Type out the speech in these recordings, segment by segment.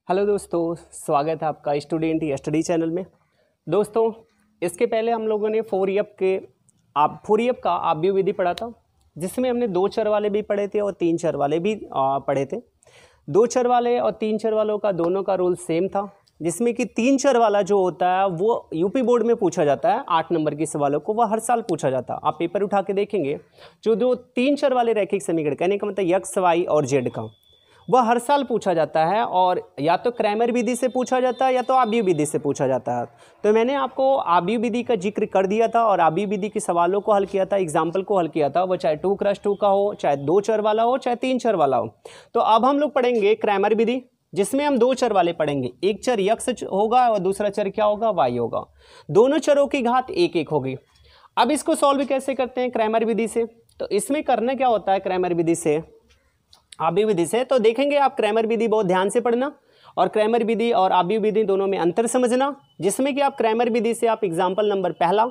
Hello दोस्तों, स्वागत है आपका स्टूडेंट स्टडी चैनल में। दोस्तों, इसके पहले हम लोगों ने फोर का आव्यूह विधि पढ़ा था, जिसमें हमने 2 चर वाले भी पढ़े थे और 3 चर वाले भी पढ़े थे। 2 चर वाले और 3 चर वालों का दोनों का रूल सेम था, जिसमें कि 3 चर वाला जो होता है वो यूपी बोर्ड में पूछा जाता है। 8 नंबर के सवालों को वह हर साल पूछा जाता है। आप पेपर उठा के देखेंगे, जो 3 चर वाले रैखिक समीकरण, कहने का मतलब एक्स वाई और जेड का, वह हर साल पूछा जाता है और या तो क्रैमर विधि से पूछा जाता है या तो आव्यूह विधि से पूछा जाता है। तो मैंने आपको आव्यूह विधि का जिक्र कर दिया था और आव्यूह विधि के सवालों को हल किया था, एग्जाम्पल को हल किया था, वो चाहे 2x2 का हो, चाहे 2 चर वाला हो, चाहे 3 चर वाला हो। तो अब हम लोग पढ़ेंगे क्रैमर विधि, जिसमें हम 2 चर वाले पढ़ेंगे। एक चर यक्स होगा और दूसरा चर क्या होगा, वाई होगा। दोनों चरों की घात 1-1 होगी। अब इसको सॉल्व कैसे करते हैं क्रैमर विधि से? तो इसमें करना क्या होता है क्रैमर विधि से, आव्यूह विधि से? तो देखेंगे आप क्रैमर विधि बहुत ध्यान से पढ़ना और क्रैमर विधि और आव्यूह विधि दोनों में अंतर समझना, जिसमें कि आप क्रैमर विधि से आप एग्जाम्पल नंबर पहला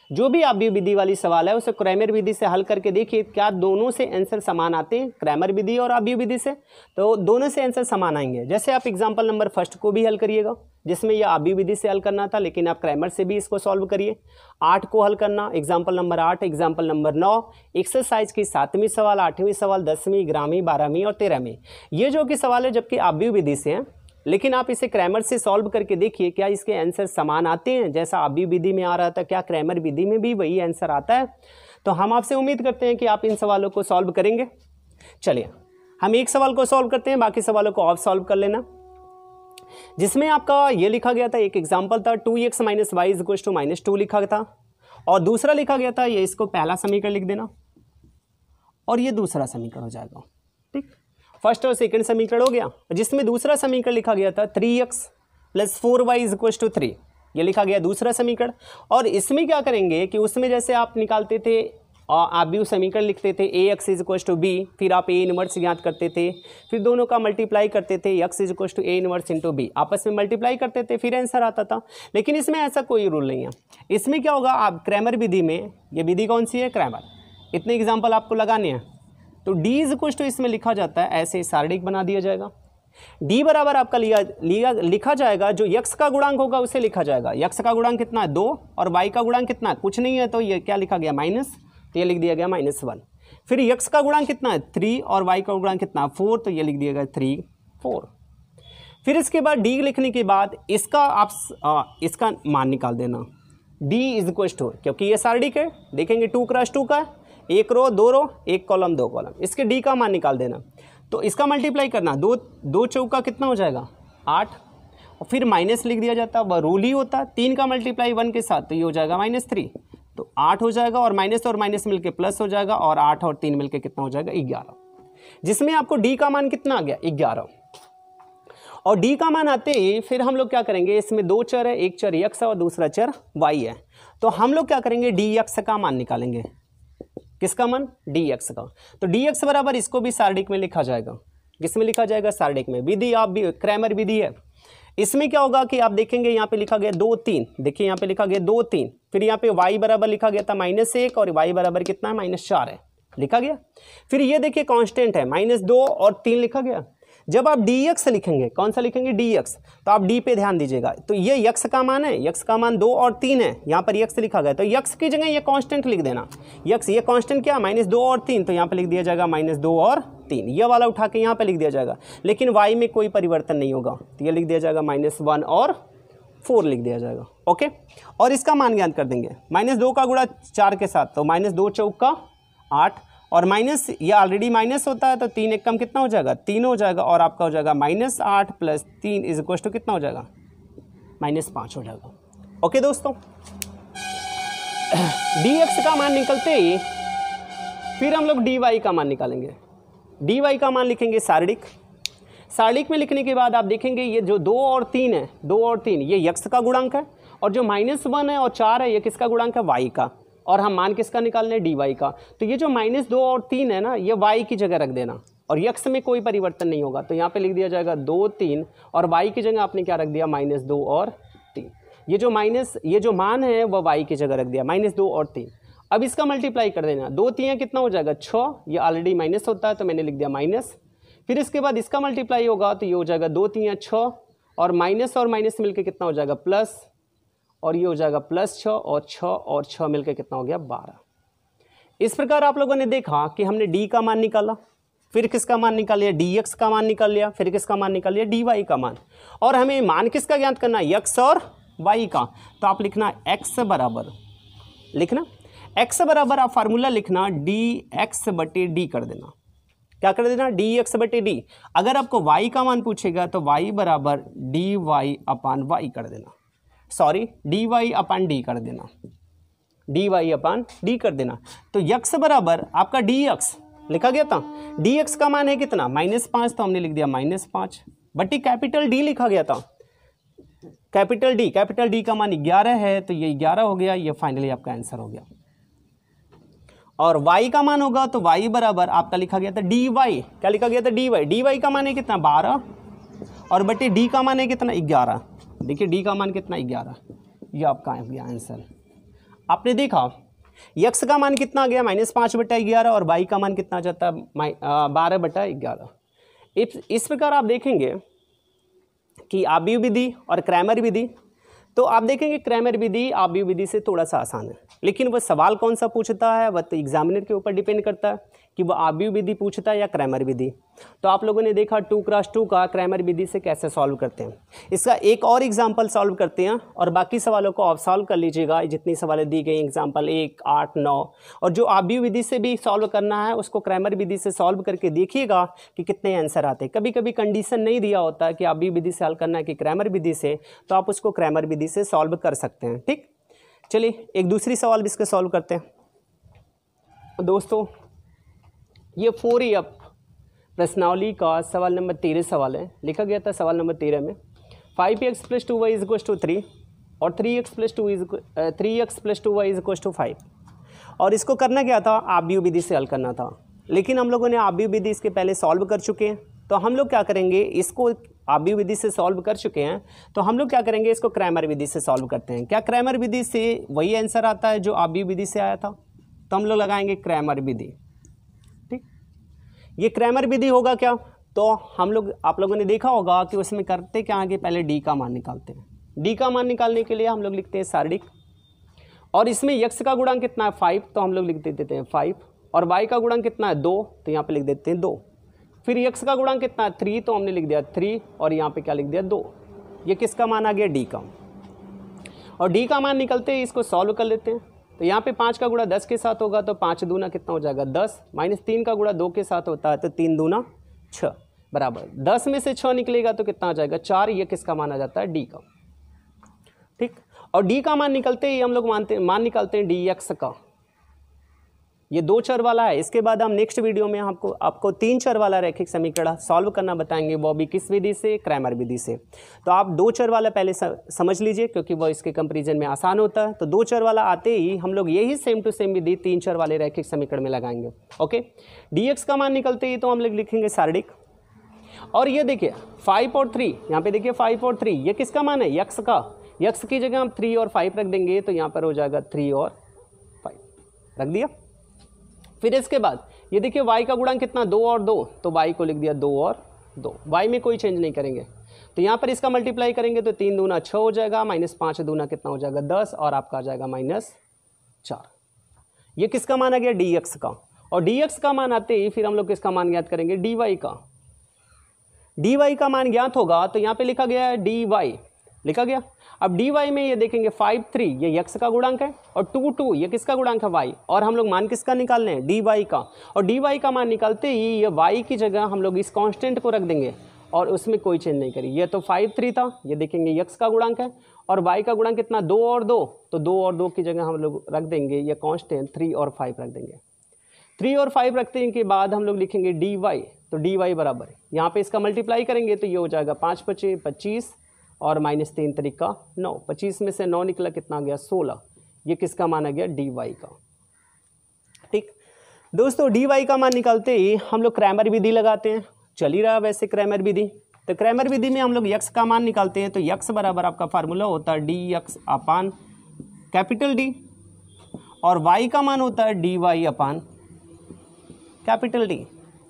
जो भी आव्यूह विधि वाली सवाल है उसे क्रैमर विधि से हल करके देखिए क्या दोनों से आंसर समान आते हैं। क्रैमर विधि और आव्यूह विधि से तो दोनों से आंसर समान आएंगे। जैसे आप एग्जाम्पल नंबर फर्स्ट को भी हल करिएगा, जिसमें यह आव्यूह विधि से हल करना था, लेकिन आप क्रैमर से भी इसको सॉल्व करिए। 8 को हल करना, example number 8, example number 9, exercise की 7वीं सवाल, 8वीं सवाल, 10वीं, 11वीं, 12वीं और 13वीं, ये जो कि सवाल है जबकि आव्यूह विधि से हैं, लेकिन आप इसे क्रैमर से सॉल्व करके देखिए क्या इसके आंसर समान आते हैं। जैसा आव्यूह विधि में आ रहा था, क्या क्रैमर विधि में भी वही आंसर आता है? तो हम आपसे उम्मीद करते हैं कि आप इन सवालों को सॉल्व करेंगे। चलिए हम एक सवाल को सॉल्व करते हैं, बाकी सवालों को आप सॉल्व कर लेना। जिसमें आपका ये लिखा गया था, एक एग्जाम्पल था 2x - y = -2 लिखा था, और दूसरा लिखा गया था, ये इसको पहला समीकरण लिख देना और ये दूसरा समीकरण हो जाएगा। ठीक, फर्स्ट और सेकंड समीकरण हो गया। जिसमें दूसरा समीकरण लिखा गया था 3x + 4y = 3, ये लिखा गया दूसरा समीकरण। और इसमें क्या करेंगे कि उसमें जैसे आप निकालते थे आव्यूह समीकरण लिखते थे ax = b, फिर आप a इनवर्स ज्ञात करते थे, फिर दोनों का मल्टीप्लाई करते थे, x = a इनवर्स × b, आपस में मल्टीप्लाई करते थे, फिर आंसर आता था। लेकिन इसमें ऐसा कोई रूल नहीं है। इसमें क्या होगा, आप क्रैमर विधि में, ये विधि कौन सी है, क्रैमर, इतने एग्जाम्पल आपको लगाने हैं। तो d = इसमें लिखा जाता है, ऐसे सारणिक बना दिया जाएगा। d बराबर आपका लिखा जाएगा, जो x का गुणांक होगा उसे लिखा जाएगा। x का गुणांक कितना है, 2, और y का गुणांक कितना है, कुछ नहीं है, तो ये क्या लिखा गया, माइनस, तो ये लिख दिया गया -1। फिर x का गुणांक कितना है, 3, और y का गुणांक कितना है, 4, तो ये लिख दिया गया 3, 4। फिर इसके बाद d लिखने के बाद इसका आप इसका मान निकाल देना। d = क्योंकि ये सारणिक है, देखेंगे 2x2 का है, 1 रो 2 रो 1 कॉलम 2 कॉलम, इसके d का मान निकाल देना। तो इसका मल्टीप्लाई करना, 2 चौका कितना हो जाएगा, 8, और फिर माइनस लिख दिया जाता है, वह रूल ही होता है। 3 का मल्टीप्लाई 1 के साथ, तो ये हो जाएगा -3, तो 8 हो जाएगा, और माइनस मिलके प्लस हो जाएगा, और 8 और 3 मिलके कितना हो जाएगा, 11। जिसमें आपको d का मान कितना आ गया, 11। और d का मान आते ही फिर हम लोग क्या करेंगे, इसमें 2 चर है, एक चर x है और दूसरा चर y है। तो हम लोग क्या करेंगे, dx का मान निकालेंगे। किसका मान, dx का। तो dx बराबर इसको भी सारणिक में लिखा जाएगा। किसमें लिखा जाएगा, सारणिक में। विधि आप भी क्रैमर विधि है। इसमें क्या होगा कि आप देखेंगे यहाँ पे लिखा गया 2, 3, देखिए यहाँ पे लिखा गया 2, 3, फिर यहाँ पे y बराबर लिखा गया था -1, और y बराबर कितना है, -4 है, लिखा गया। फिर ये देखिए कांस्टेंट है, -2 और 3 लिखा गया। जब आप dx लिखेंगे, कौन सा लिखेंगे, dx, तो आप d पे ध्यान दीजिएगा। तो ये x का मान है, x का मान 2 और 3 है, यहाँ पर x लिखा गया, तो x की जगह ये कांस्टेंट लिख देना। x, ये कांस्टेंट क्या, -2 और 3, तो यहाँ पे लिख दिया जाएगा -2 और 3, ये वाला उठा के यहाँ पे लिख दिया जाएगा। लेकिन y में कोई परिवर्तन नहीं होगा, तो ये लिख दिया जाएगा -1 और 4 लिख दिया जाएगा। ओके, और इसका मान ज्ञात कर देंगे, -2 का गुणा 4 के साथ, तो -2 चौका 8, और माइनस, ये ऑलरेडी माइनस होता है, तो 3 एक कम कितना हो जाएगा, 3 हो जाएगा, और आपका हो जाएगा -8 + 3 = कितना हो जाएगा, -5 हो जाएगा। ओके दोस्तों, dx का मान निकलते ही फिर हम लोग dy का मान निकालेंगे। dy का मान लिखेंगे सारणिक। सारणिक में लिखने के बाद आप देखेंगे ये जो 2 और 3 है, 2 और 3 ये x का गुणांक है, और जो -1 है और 4 है ये किसका गुणांक है, y का, और हम मान किसका निकालने, dy का। तो ये जो -2 और 3 है ना, ये y की जगह रख देना, और x में कोई परिवर्तन नहीं होगा, तो यहाँ पे लिख दिया जाएगा 2, 3, और y की जगह आपने क्या रख दिया, -2 और 3। ये जो मान है वह y की जगह रख दिया, -2 और 3। अब इसका मल्टीप्लाई कर देना, 2 3 कितना हो जाएगा, 6, ये ऑलरेडी माइनस होता है, तो मैंने लिख दिया माइनस। फिर इसके बाद इसका मल्टीप्लाई होगा, तो ये हो जाएगा 2 3 6, और माइनस मिलके कितना हो जाएगा प्लस, और ये हो जाएगा +6 और 6 मिलके कितना हो गया 12। इस प्रकार आप लोगों ने देखा कि हमने d का मान निकाला, फिर किसका मान निकाल लिया, dx का मान निकाल लिया, फिर किसका मान निकाल लिया, dy का मान, और हमें मान किसका ज्ञात करना है, x और y का। तो आप लिखना x बराबर, लिखना x बराबर, आप फार्मूला लिखना dx/d कर देना। क्या कर देना, dx/d। अगर आपको y का मान पूछेगा तो y बराबर dy/y कर देना, सॉरी dy/d कर देना, dy/d कर देना। तो x बराबर आपका dx लिखा गया था, dx का मान है कितना -5, तो हमने लिख दिया -5 बटी कैपिटल D लिखा गया था, कैपिटल D का मान 11 है, तो ये 11 हो गया, ये फाइनली आपका आंसर हो गया। और y का मान होगा तो y बराबर आपका लिखा गया था dy, क्या लिखा गया था dy का मान है कितना 12, और बटे d का मान है कितना 11। देखिए d का मान कितना 11, ये आपका आ गया आंसर। आपने देखा x का मान कितना आ गया -5/11, और y का मान कितना आ जाता है 12/11। इस प्रकार आप देखेंगे कि आव्यूह विधि और क्रैमर विधि, तो आप देखेंगे क्रैमर विधि आव्यूह विधि से थोड़ा सा आसान है, लेकिन वह सवाल कौन सा पूछता है वह तो एग्जामिनर के ऊपर डिपेंड करता है कि वह आव्यूह विधि पूछता है या क्रैमर विधि। तो आप लोगों ने देखा 2x2 का क्रैमर विधि से कैसे सॉल्व करते हैं। इसका एक और एग्जाम्पल सॉल्व करते हैं, और बाकी सवालों को आप सॉल्व कर लीजिएगा, जितनी सवालें दी गई एग्जाम्पल 1, 8, 9, और जो आव्यूह विधि से भी सॉल्व करना है उसको क्रैमर विधि से सॉल्व करके देखिएगा कि कितने आंसर आते हैं। कभी कभी कंडीशन नहीं दिया होता है कि आव्यूह विधि से हल करना है कि क्रैमर विधि से, तो आप उसको क्रैमर विधि से सॉल्व कर सकते हैं। ठीक, चलिए एक दूसरी सवाल भी इसके सॉल्व करते हैं। दोस्तों ये 4 प्रश्नावली का सवाल नंबर 13 सवाल है। लिखा गया था सवाल नंबर 13 में 5x + 2y = 3 और 3x + 2y = 5, और इसको करना क्या था, आव्यूह विधि से हल करना था। लेकिन हम लोगों ने आव्यूह विधि इसके पहले सॉल्व कर चुके हैं, तो हम लोग क्या करेंगे, इसको आव्यूह विधि से सॉल्व कर चुके हैं तो हम लोग क्या करेंगे, इसको क्रैमर विधि से सॉल्व करते हैं। क्या क्रैमर विधि से वही आंसर आता है जो आव्यूह विधि से आया था, तो हम लोग लगाएंगे क्रैमर विधि। ये क्रैमर विधि होगा क्या, तो हम लोग आप लोगों ने देखा होगा कि उसमें करते क्या है कि पहले d का मान निकालते हैं। d का मान निकालने के लिए हम लोग लिखते हैं सारणिक, और इसमें x का गुणांक कितना है 5, तो हम लोग लिख देते हैं 5, और y का गुणांक कितना है 2, तो यहाँ पे लिख देते हैं 2। फिर x का गुणांक कितना है 3, तो हमने लिख दिया 3, और यहाँ पे क्या लिख दिया 2। ये किसका मान आ गया d का, और d का मान निकलते ही इसको सॉल्व कर लेते हैं। तो यहाँ पे 5 का गुणा 10 के साथ होगा तो 5 दूना कितना हो जाएगा 10, -3 का गुणा 2 के साथ होता है तो 3 दूना 6 बराबर 10 में से 6 निकलेगा तो कितना आ जाएगा 4। ये किसका मान आ जाता है d का। ठीक, और d का मान निकलते ही हम लोग मान निकालते हैं dx का। ये 2 चर वाला है। इसके बाद हम नेक्स्ट वीडियो में आपको 3 चर वाला रैखिक समीकरण सॉल्व करना बताएंगे, वो भी किस विधि से, क्रैमर विधि से। तो आप 2 चर वाला पहले समझ लीजिए क्योंकि वो इसके कंपैरिजन में आसान होता है। तो 2 चर वाला आते ही हम लोग यही सेम टू सेम विधि 3 चर वाले रैखिक समीकरण में लगाएंगे। ओके, dx का मान निकलते ही तो हम लोग लिखेंगे सारणिक, और ये देखिए 5 और 3, यहाँ पे देखिए 5 और 3 ये किसका मान है, x का। x की जगह हम 3 और 5 रख देंगे तो यहाँ पर हो जाएगा 3 और 5 रख दिया। फिर इसके बाद ये देखिए y का गुणांक कितना 2 और 2, तो y को लिख दिया 2 और 2, y में कोई चेंज नहीं करेंगे। तो यहाँ पर इसका मल्टीप्लाई करेंगे तो 3 दूना 6 हो जाएगा, -5 दूना कितना हो जाएगा 10, और आपका आ जाएगा -4। ये किसका मान आ गया dx का, और dx का मान आते ही फिर हम लोग किसका मान ज्ञात करेंगे dy का। dy का मान ज्ञात होगा तो यहाँ पे लिखा गया है dy, लिखा गया। अब dy में ये देखेंगे 5 3 ये x का गुणांक है, और 2 2 ये किसका गुणांक है y, और हम लोग मान किसका निकाल रहे हैं dy का। और dy का मान निकालते ही ये y की जगह हम लोग इस कांस्टेंट को रख देंगे और उसमें कोई चेंज नहीं करेंगे। ये तो 5 3 था, ये देखेंगे x का गुणांक है, और y का गुणांक कितना 2 और 2, तो 2 और 2 की जगह हम लोग रख देंगे ये कांस्टेंट 3 और 5 रख देंगे। 3 और 5 रखने के बाद हम लोग लिखेंगे dy, तो dy बराबर यहाँ पे इसका मल्टीप्लाई करेंगे तो ये हो जाएगा 5 5 25 और -3 तरीका 9, 25 में से 9 निकला कितना आ गया 16। ये किसका मान आ गया dy का। ठीक दोस्तों, dy का मान निकालते ही हम लोग क्रैमर विधि लगाते हैं, चल ही रहा वैसे क्रैमर विधि। तो क्रैमर विधि में हम लोग x का मान निकालते हैं, तो x बराबर आपका फार्मूला होता है dx अपान कैपिटल D, और y का मान होता है dy अपान कैपिटल D।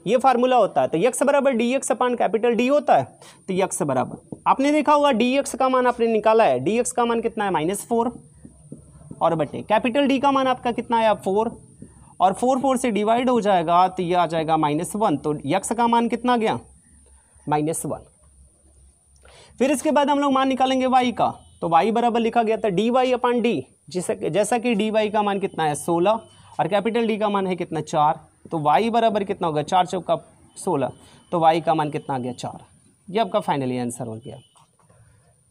ये फार्मूला होता है। तो यक्स बराबर डी एक्स अपान कैपिटल डी होता है। तो यक्स बराबर आपने देखा होगा डी एक्स का मान आपने निकाला है, डी एक्स का मान कितना है -4 और बटे कैपिटल डी का मान आपका कितना है 4 और 4 से डिवाइड हो जाएगा तो ये आ जाएगा -1। तो यक्स का मान कितना गया -1। फिर इसके बाद हम लोग मान निकालेंगे वाई का। तो वाई बराबर लिखा गया था डी वाई अपान डी, जैसा कि डी वाई का मान कितना है 16 और कैपिटल डी का मान है कितना 4। तो वाई बराबर कितना होगा 4 चौका 16, तो वाई का मान कितना आ गया 4। ये आपका फाइनली आंसर हो गया।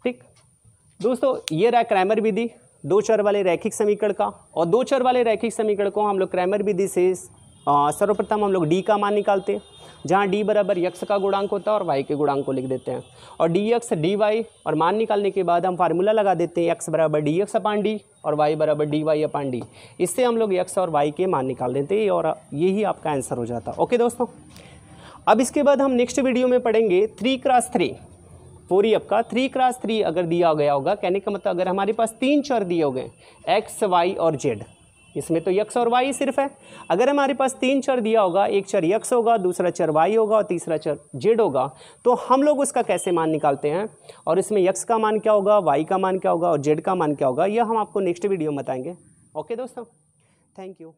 ठीक दोस्तों, ये रहा क्रैमर विधि दो चर वाले रैखिक समीकरण का। और दो चर वाले रैखिक समीकरण को हम लोग क्रैमर विधि से सर्वप्रथम हम लोग डी का मान निकालते हैं, जहाँ डी बराबर यक्स का गुणांक होता है और वाई के गुणांक को लिख देते हैं। और डी एक्स डी वाई और मान निकालने के बाद हम फार्मूला लगा देते हैं एक्स बराबर डी एक्स अपान डी और वाई बराबर डी वाई अपान डी। इससे हम लोग एक्स और वाई के मान निकाल देते हैं और यही आपका आंसर हो जाता है। ओके दोस्तों, अब इसके बाद हम नेक्स्ट वीडियो में पढ़ेंगे 3x3 4EF का। 3x3 अगर दिया गया होगा, कहने का मतलब अगर हमारे पास 3 चर दिए हो गए एक्स वाई और जेड, इसमें तो यक्स और वाई सिर्फ है। अगर हमारे पास 3 चर दिया होगा, एक चर यक्स होगा, दूसरा चर वाई होगा और तीसरा चर जेड होगा, तो हम लोग उसका कैसे मान निकालते हैं और इसमें यक्स का मान क्या होगा, वाई का मान क्या होगा और जेड का मान क्या होगा, यह हम आपको नेक्स्ट वीडियो में बताएंगे। ओके दोस्तों, थैंक यू।